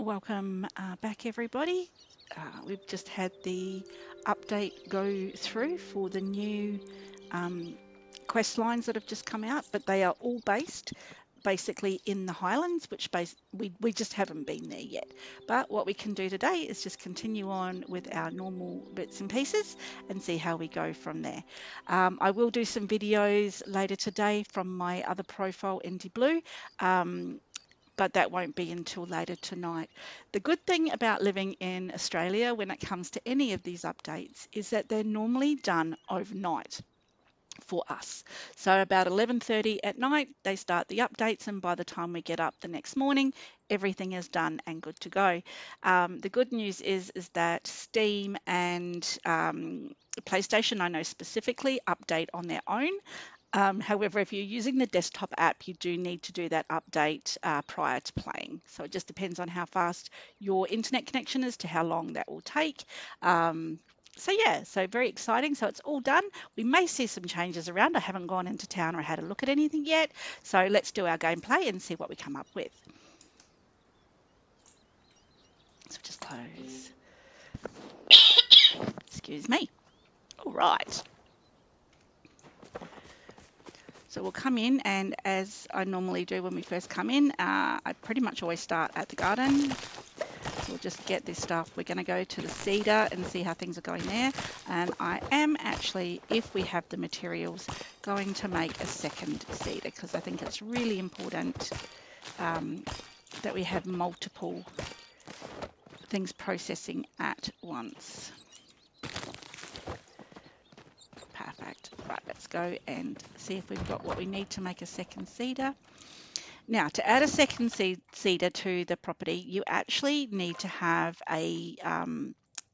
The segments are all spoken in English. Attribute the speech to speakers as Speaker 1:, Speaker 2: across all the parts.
Speaker 1: Welcome back, everybody. We've just had the update go through for the new quest lines that have just come out, but they are all based basically in the Highlands, which we just haven't been there yet. But what we can do today is just continue on with our normal bits and pieces and see how we go from there. I will do some videos later today from my other profile, ND Blue. But that won't be until later tonight. The good thing about living in Australia when it comes to any of these updates is that they're normally done overnight for us. So about 11:30 at night, they start the updates, and by the time we get up the next morning, everything is done and good to go. The good news is that Steam and PlayStation, I know specifically, update on their own. However, if you're using the desktop app, you do need to do that update prior to playing. So it just depends on how fast your internet connection is to how long that will take. So yeah, so very exciting. So it's all done. We may see some changes around. I haven't gone into town or had a look at anything yet. So let's do our gameplay and see what we come up with. So just close. Excuse me. All right. So we'll come in, and as I normally do when we first come in, I pretty much always start at the garden. So we'll just get this stuff. We're going to go to the cedar and see how things are going there. And I am actually, if we have the materials, going to make a second cedar, because I think it's really important that we have multiple things processing at once. Perfect. Right, let's go and see if we've got what we need to make a second cedar. Now, to add a second cedar to the property, you actually need to have a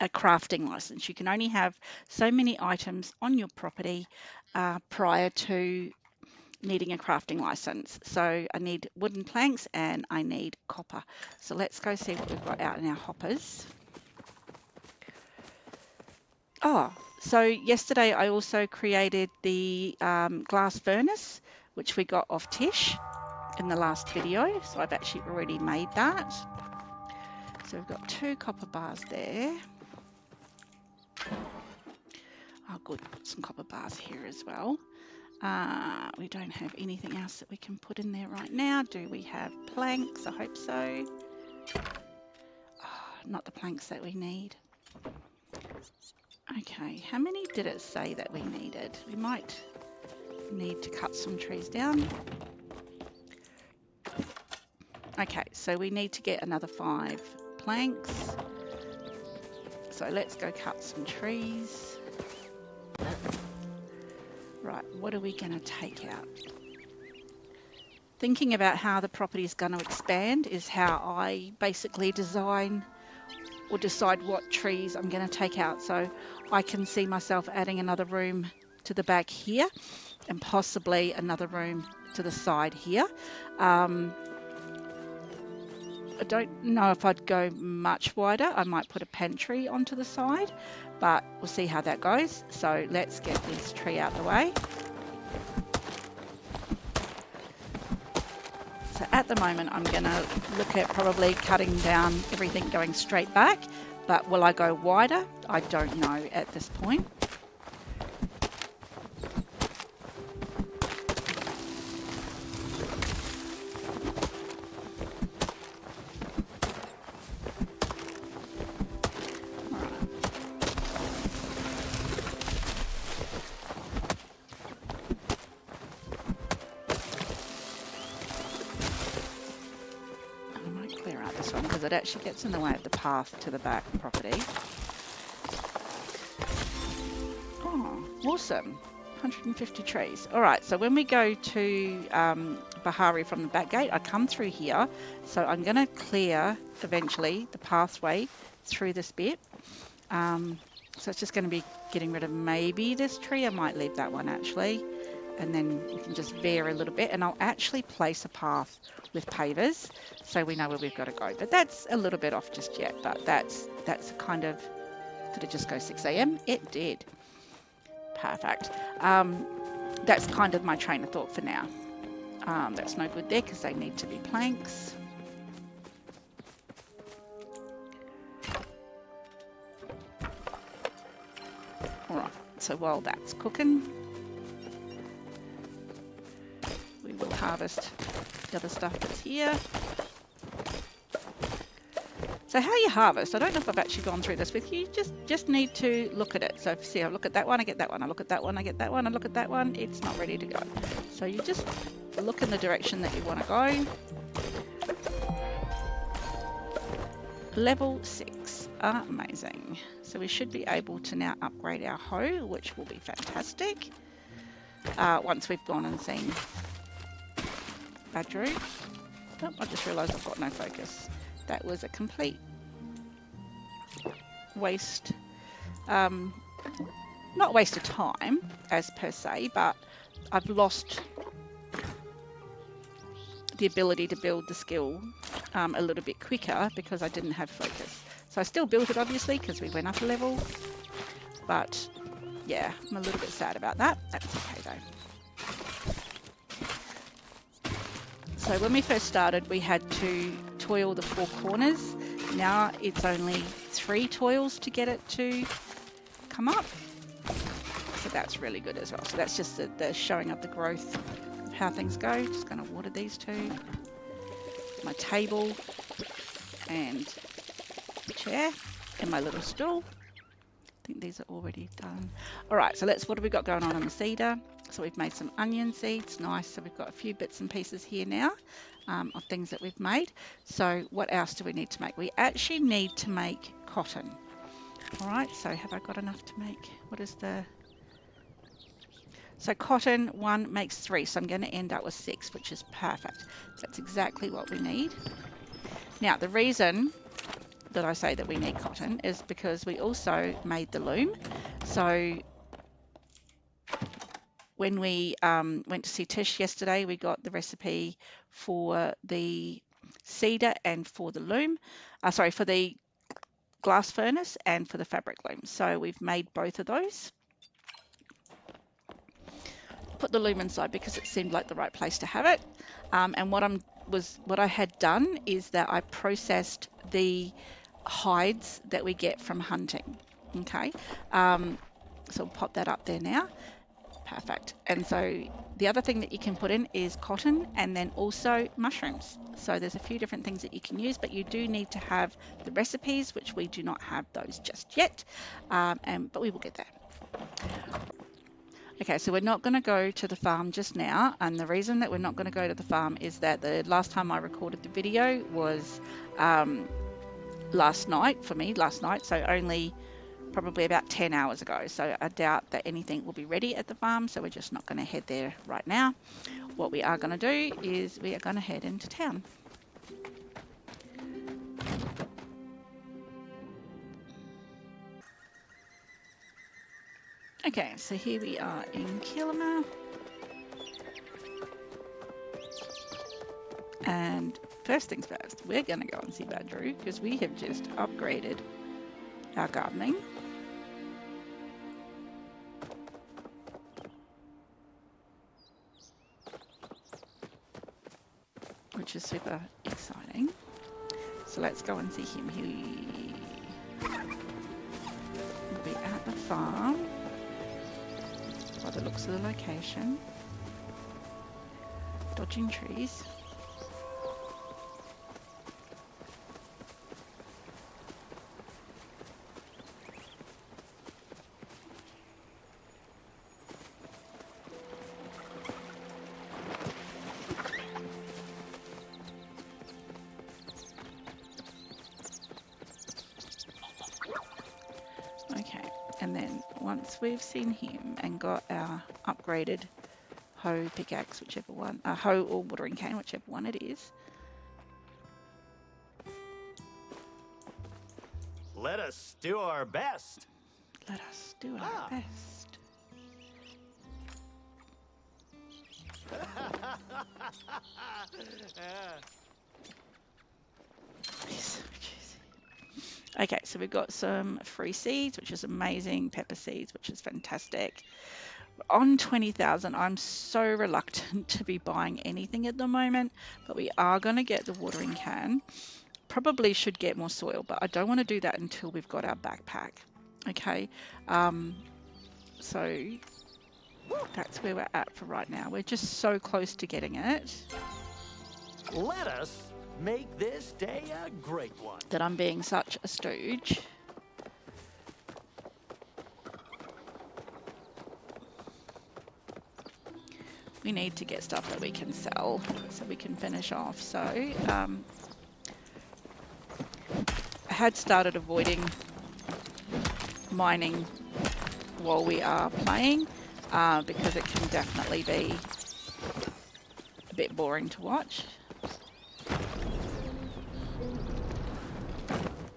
Speaker 1: crafting license. You can only have so many items on your property prior to needing a crafting license. So I need wooden planks and I need copper. So let's go see what we've got out in our hoppers. Oh, so yesterday I also created the glass furnace, which we got off Tish in the last video. So I've actually already made that. So we've got 2 copper bars there. Oh, good, put some copper bars here as well. We don't have anything else that we can put in there right now. Do we have planks? I hope so. Oh, not the planks that we need. Okay, how many did it say that we needed? We might need to cut some trees down. Okay, so we need to get another 5 planks. So let's go cut some trees. Right, what are we going to take out? Thinking about how the property is going to expand is how I basically design or decide what trees I'm going to take out. So I can see myself adding another room to the back here and possibly another room to the side here. I don't know if I'd go much wider. I might put a pantry onto the side, but we'll see how that goes. So let's get this tree out the way. So at the moment, I'm going to look at probably cutting down everything going straight back, but will I go wider? I don't know at this point. Because it actually gets in the way of the path to the back property. Oh, awesome. 150 trees. All right, so when we go to Bahari from the back gate, I come through here. So I'm going to clear eventually the pathway through this bit. So it's just going to be getting rid of maybe this tree. I might leave that one actually. And then you can just veer a little bit, and I'll actually place a path with pavers so we know where we've got to go. But that's a little bit off just yet, but that's kind of, did it just go 6 a.m? It did. Perfect. That's kind of my train of thought for now. That's no good there because they need to be planks. So while that's cooking, we will harvest the other stuff that's here. So how you harvest, I don't know if I've actually gone through this with you, just need to look at it. So if, see, I look at that one, I get that one, I look at that one, I get that one, I look at that one, it's not ready to go. So you just look in the direction that you want to go. Level 6, amazing. So we should be able to now upgrade our hoe, which will be fantastic. Once we've gone and seen Badru. Oh, I just realised I've got no focus. That was a complete waste, not waste of time as per se, but I've lost the ability to build the skill a little bit quicker because I didn't have focus. So I still built it obviously because we went up a level, but yeah, I'm a little bit sad about that. That's okay though. So when we first started, we had to toil the 4 corners. Now it's only 3 toils to get it to come up. So that's really good as well. So that's just the showing of the growth of how things go. Just going to water these 2. My table and chair and my little stool. I think these are already done. All right, so what have we got going on the cedar? So we've made some onion seeds, nice. So we've got a few bits and pieces here now of things that we've made. So what else do we need to make? We actually need to make cotton. All right, so have I got enough to make? What is the... So cotton, 1 makes 3, so I'm going to end up with 6, which is perfect. That's exactly what we need. Now, the reason that I say that we need cotton is because we also made the loom. So when we went to see Tish yesterday, we got the recipe for the cedar and for the loom, for the glass furnace and for the fabric loom. So we've made both of those. Put the loom inside because it seemed like the right place to have it. And what I had done is that I processed the hides that we get from hunting. Okay, so I'll pop that up there now. Perfect. And so the other thing that you can put in is cotton and then also mushrooms. So there's a few different things that you can use, but you do need to have the recipes, which we do not have those just yet, but we will get there. Okay, so we're not going to go to the farm just now, and the reason that we're not going to go to the farm is that the last time I recorded the video was last night, so only probably about 10 hours ago. So I doubt that anything will be ready at the farm, so we're just not going to head there right now. What we are going to do is we are going to head into town. Okay, so here we are in Kilima. And first things first, we're going to go and see Badru because we have just upgraded our gardening. Which is super exciting. So let's go and see him. He will be at the farm by the looks of the location. Dodging trees. Okay, and then once we've seen him and got our upgraded hoe, pickaxe, whichever one, hoe or watering can, whichever one it is.
Speaker 2: Let us do our best.
Speaker 1: Let us do our best. Okay, so we've got some free seeds, which is amazing, pepper seeds, which is fantastic. On 20,000, I'm so reluctant to be buying anything at the moment, but we are going to get the watering can. Probably should get more soil, but I don't want to do that until we've got our backpack. Okay, So that's where we're at for right now. We're just so close to getting it
Speaker 2: Let us make this day a great one.
Speaker 1: that I'm being such a stooge. We need to get stuff that we can sell so we can finish off. So I had started avoiding mining while we are playing because it can definitely be a bit boring to watch.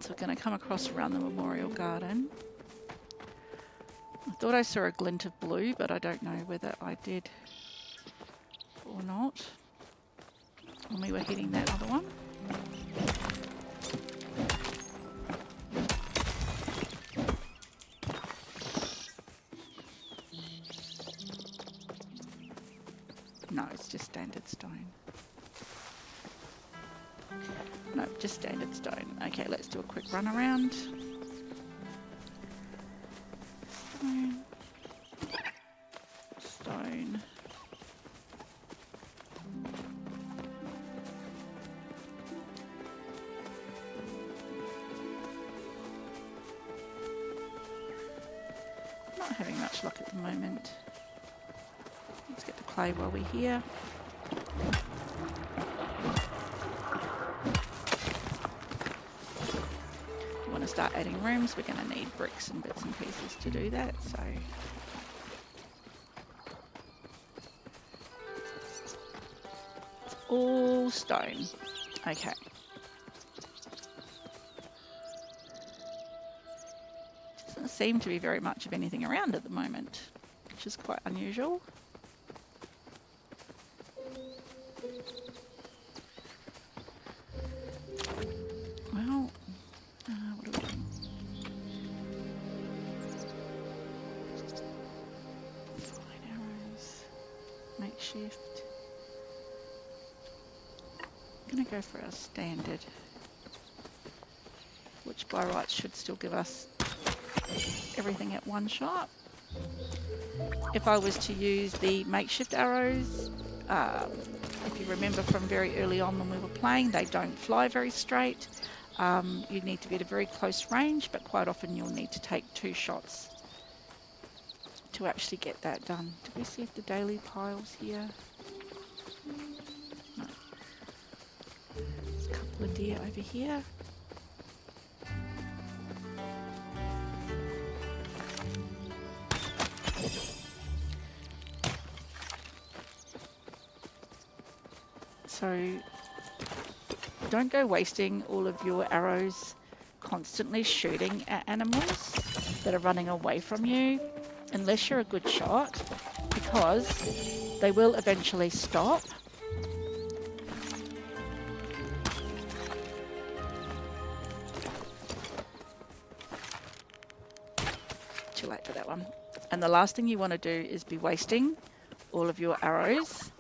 Speaker 1: So we're going to come across around the memorial garden. I thought I saw a glint of blue, but I don't know whether I did or not when we were hitting that other one. No, it's just standard stone. No, just standard stone. Okay, let's do a quick run around. Stone. Stone. Not having much luck at the moment. Let's get the clay while we're here. We want to start adding rooms. We're going to need bricks and bits and pieces to do that. So it's all stone. Okay. Doesn't seem to be very much of anything around at the moment, which is quite unusual. Well, what are we doing? Fine arrows, makeshift. I'm going to go for our standard, which by rights should still give us everything at one shot. If I was to use the makeshift arrows, if you remember from very early on when we were playing, they don't fly very straight. You need to be at a very close range, but quite often you'll need to take 2 shots to actually get that done. Did we see if the daily pile's here? No. There's a couple of deer over here. So don't go wasting all of your arrows constantly shooting at animals that are running away from you unless you're a good shot, because they will eventually stop. Too late for that one. And the last thing you want to do is be wasting all of your arrows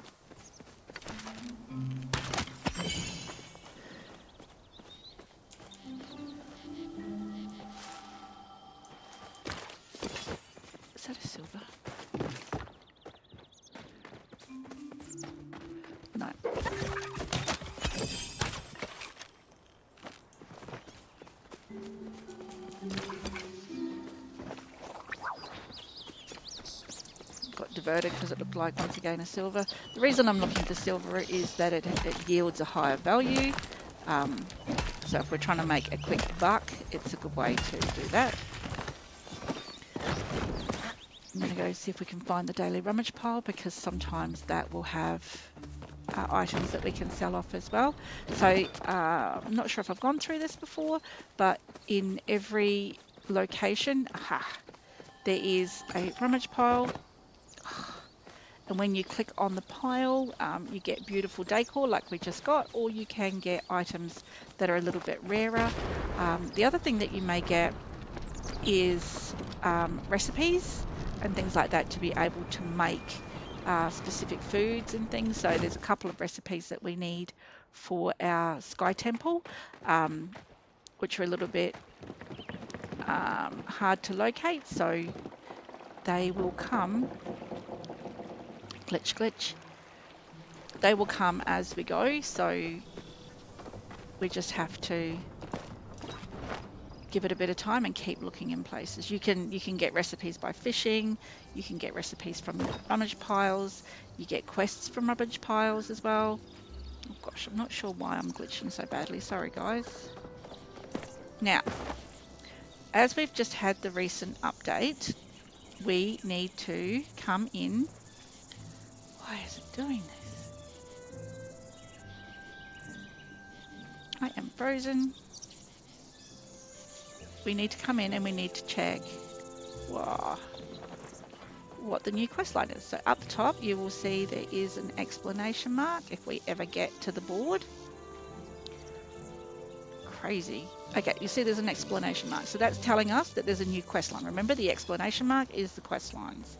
Speaker 1: Is that a silver? No. Got diverted because it looked like once again a silver. The reason I'm looking for silver is that it yields a higher value. So if we're trying to make a quick buck, it's a good way to do that. I'm going to go see if we can find the daily rummage pile, because sometimes that will have items that we can sell off as well. So I'm not sure if I've gone through this before, but in every location, there is a rummage pile. And when you click on the pile, you get beautiful decor like we just got, or you can get items that are a little bit rarer. The other thing that you may get is recipes and things like that to be able to make specific foods and things. So there's a couple of recipes that we need for our Sky Temple, which are a little bit hard to locate. So they will come, glitch, glitch, they will come as we go. So we just have to give it a bit of time and keep looking in places. You can get recipes by fishing, you can get recipes from rummage piles, you get quests from rummage piles as well. Oh gosh, I'm not sure why I'm glitching so badly. Sorry guys. Now, as we've just had the recent update, we need to come in. Why is it doing this? I am frozen. We need to come in and we need to check what the new quest line is. So up the top, you will see there is an exclamation mark if we ever get to the board. Crazy. Okay, you see there's an exclamation mark. So that's telling us that there's a new quest line. Remember, the exclamation mark is the quest lines.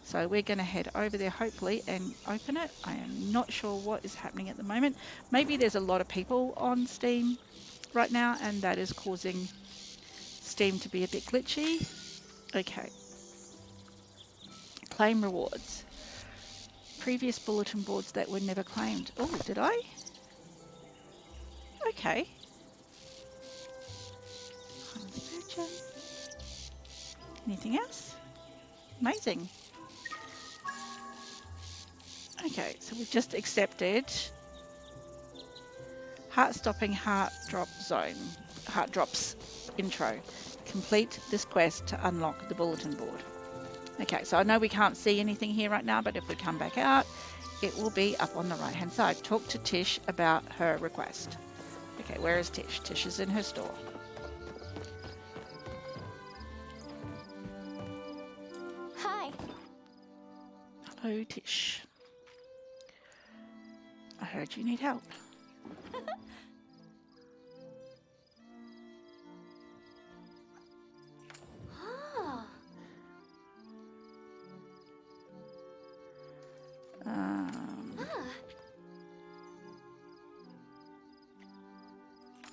Speaker 1: So we're going to head over there hopefully and open it. I am not sure what is happening at the moment. Maybe there's a lot of people on Steam right now and that is causing Steam to be a bit glitchy. Okay. Claim rewards. Previous bulletin boards that were never claimed. Oh, did I? Okay. Anything else? Amazing. Okay, so we've just accepted heart-stopping heart drop zone, heart drops intro. Complete this quest to unlock the bulletin board. Okay, so I know we can't see anything here right now, but if we come back out, it will be up on the right-hand side. Talk to Tish about her request. Okay, where is Tish? Tish is in her store.
Speaker 3: Hi.
Speaker 1: Hello, Tish. I heard you need help.
Speaker 3: Ah. Ah.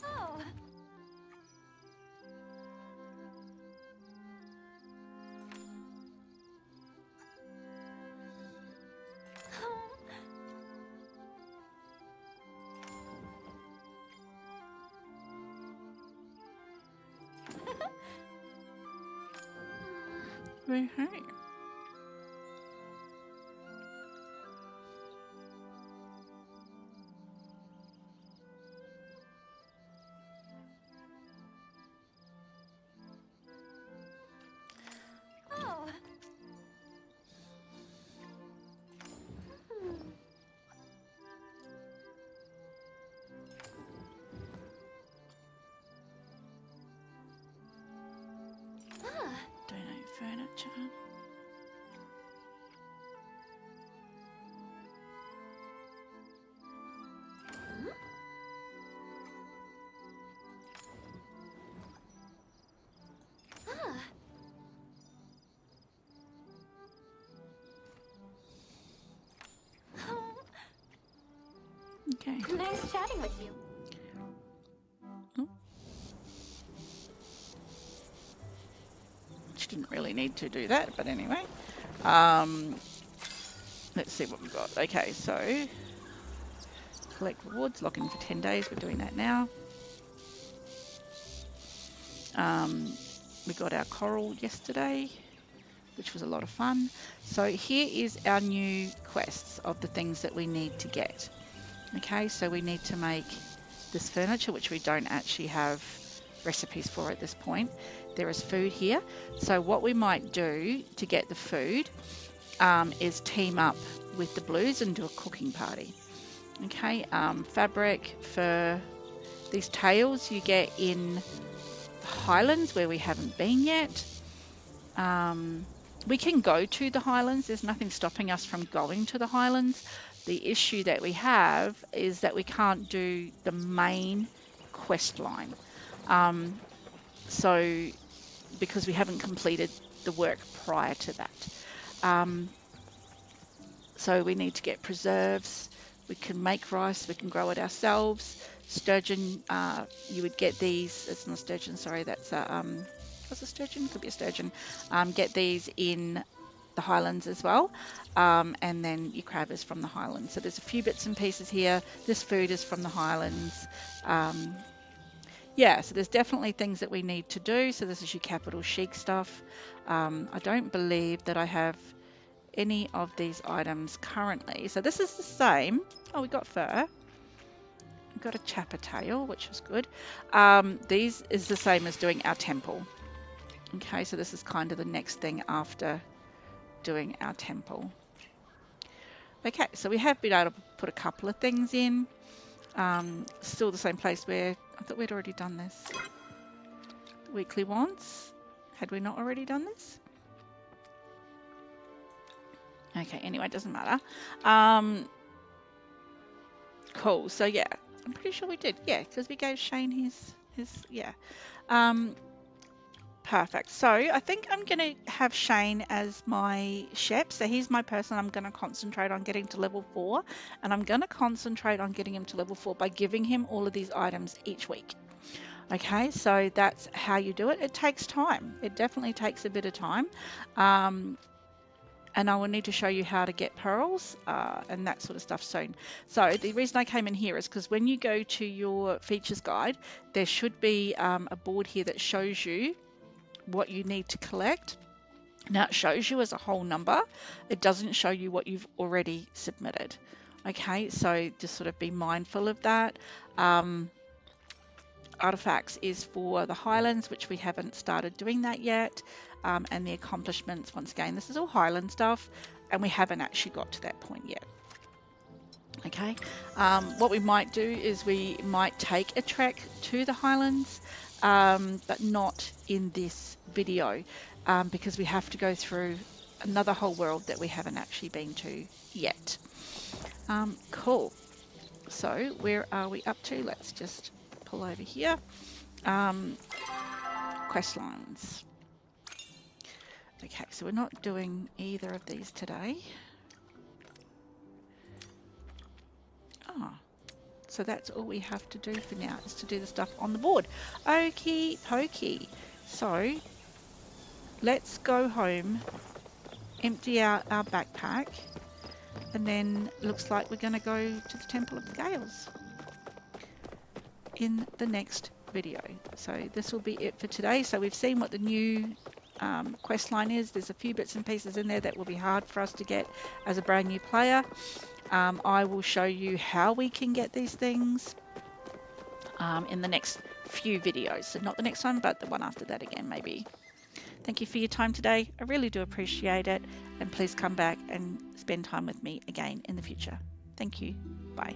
Speaker 3: Oh.
Speaker 1: Hey.
Speaker 3: Oh. Ah.
Speaker 1: Donate furniture.
Speaker 3: Ah.
Speaker 1: Okay.
Speaker 3: Nice chatting with you.
Speaker 1: Oh. She didn't really need to do that, but anyway. Let's see what we've got. Okay, so collect rewards, lock in for 10 days. We're doing that now. We got our coral yesterday, which was a lot of fun. So here is our new quests of the things that we need to get. Okay, so we need to make this furniture, which we don't actually have recipes for at this point. There is food here. So what we might do to get the food is team up with the blues and do a cooking party. Okay, fabric for these tails you get in the Highlands where we haven't been yet. We can go to the Highlands. There's nothing stopping us from going to the Highlands. The issue that we have is that we can't do the main quest line. So because we haven't completed the work prior to that. So we need to get preserves. We can make rice. We can grow it ourselves. Sturgeon, you would get these. It's not sturgeon, sorry. That's a, what's a sturgeon? Could be a sturgeon. Get these in the Highlands as well, and then your crab is from the Highlands. So there's a few bits and pieces here. This food is from the Highlands. Yeah, so there's definitely things that we need to do. So this is your capital chic stuff. I don't believe that I have any of these items currently. So this is the same. Oh, we got fur. We got a chapper tail, which is good. These is the same as doing our temple. Okay, so this is kind of the next thing after doing our temple. Okay, so we have been able to put a couple of things in. Still the same place where I thought we'd already done this. Weekly wants. Had we not already done this? Okay, anyway, it doesn't matter. Cool, so yeah, I'm pretty sure we did. Yeah, because we gave Shane his yeah. Perfect. So I think I'm going to have Shane as my chef. So he's my person I'm going to concentrate on getting to level 4. And I'm going to concentrate on getting him to level 4 by giving him all of these items each week. Okay, so that's how you do it. It takes time. It definitely takes a bit of time. And I will need to show you how to get pearls and that sort of stuff soon. So the reason I came in here is because when you go to your features guide, there should be a board here that shows you what you need to collect. Now it shows you as a whole number. It doesn't show you what you've already submitted. Okay, so just sort of be mindful of that. Artifacts is for the Highlands, which we haven't started doing that yet. And the accomplishments, once again, this is all Highland stuff, and we haven't actually got to that point yet. Okay, what we might do is we might take a trek to the Highlands, but not in this video, because we have to go through another whole world that we haven't actually been to yet. Cool. So where are we up to? Let's just pull over here. Quest lines. Okay, so we're not doing either of these today. Oh, so that's all we have to do for now, is to do the stuff on the board. Okie pokey. So let's go home, empty out our backpack, and then looks like we're going to go to the Temple of the Gales in the next video. So this will be it for today. So we've seen what the new quest line is. There's a few bits and pieces in there that will be hard for us to get as a brand new player. I will show you how we can get these things in the next few videos. So not the next one, but the one after that again, maybe. Thank you for your time today. I really do appreciate it. And please come back and spend time with me again in the future. Thank you. Bye.